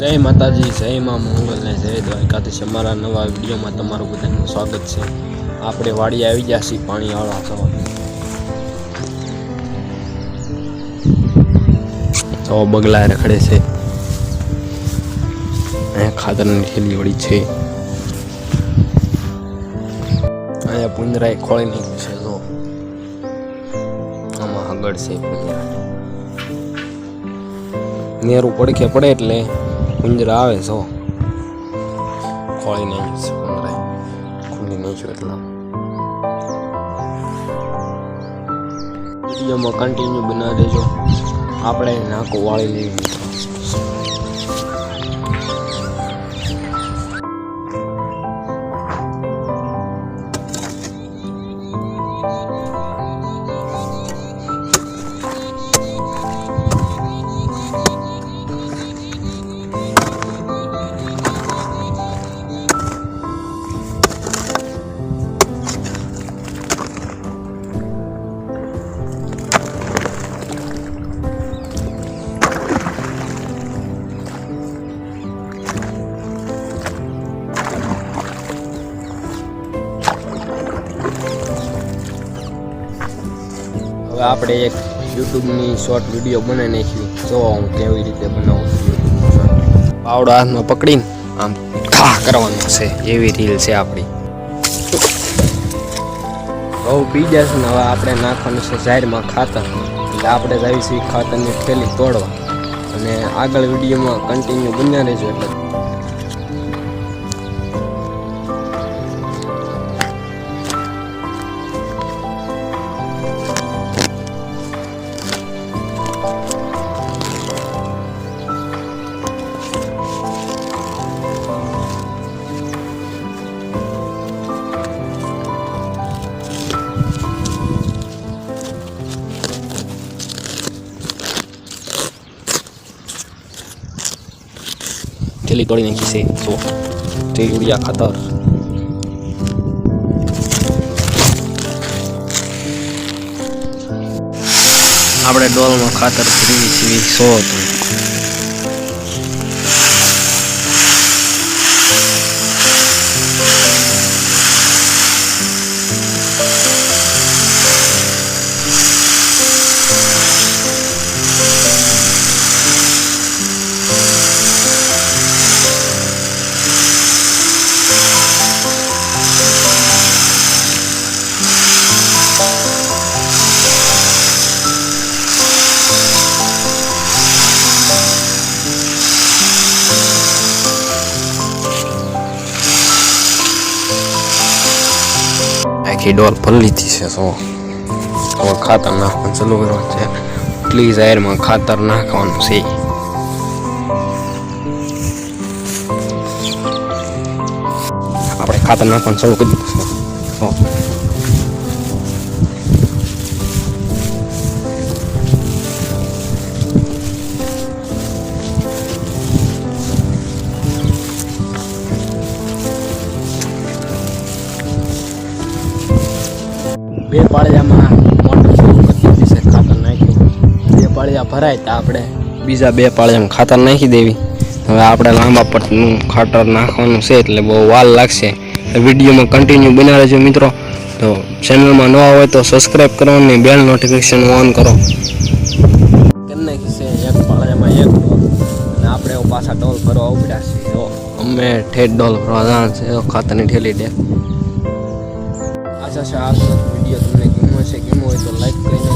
जय माताजी, जय मां मंगल ने जय द्वारकाधीश। अमारा नवा विडियो में तमारू बधानुं स्वागत है। आपणे वाड़ी आवी गया छीए पाणी वाळवा तो बगला रखड़े से खातर थैली वड़ी है। अँ पुंजरा खोली नाख्युं छे जो आमां हगड़ छे पुंजरा नेरू पड़के पड़े एटले पुंजरा आवे छो खोली नाख्युं छे पुंजरा खुली नाख्युं એટલે विडियो में कंटिन्यू बना देजो। आपणे नाको वाળી લેવી આપણે એક YouTube ની શોર્ટ વિડિયો બનાવી નાખ્યું જો હું કેવી રીતે બનાવું છું। પાવડો હાથમાં પકડીને આમ ખા કરવાનો છે એવી રીલ છે આપણી। બહુ બીજા છે ને હવે આપણે નાખવાનું છે જાહેરમાં ખાતર એટલે આપણે જાવી છે ખાતરની થેલી તોડવા અને આગળ વિડિયોમાં કન્ટિન્યુ બન્યા રહેજો। એટલે थैली तोड़ी नाखी से तो यूरिया खातर આપણે ડોલમાં ખાતર ભરી છે 100 आखी डोल भर लीधी है। तो હવે ખાતર નાખવાનું ચાલુ કરવાનું છે। એટલી જાહેરમાં ખાતર નાખવાનું છે। આપણે ખાતર નાખવાનું ચાલુ કરી દીધું છે। બે પાળિયામાં મોટર ચાલુ કરી દીધી છે ખાતર નાખ્યું। બે પાળિયા ભરાય તો આપણે બીજા બે પાળિયામાં ખાતર નાખી દેવી। હવે આપણે લાંબા પટનું ખાતર નાખવાનું છે એટલે બહુ વાર લાગશે। વિડીયોમાં કન્ટિન્યુ બન્યા રહેજો મિત્રો। તો ચેનલમાં નવા હોય તો સબસ્ક્રાઈબ કરો અને બેલ નોટિફિકેશન ઓન કરો। કરી નાખી છે એક પાળિયામાં એક ડોલ અને આપણે પાછા ડોલ ભરવા ઉભ્યા છે। જો અમે ઠેઠ ડોલ ભરવા જવાનું છે ખાતરની ઠેલી દે। आशा से आज वीडियो तुमने गम्यो है तो लाइक करें।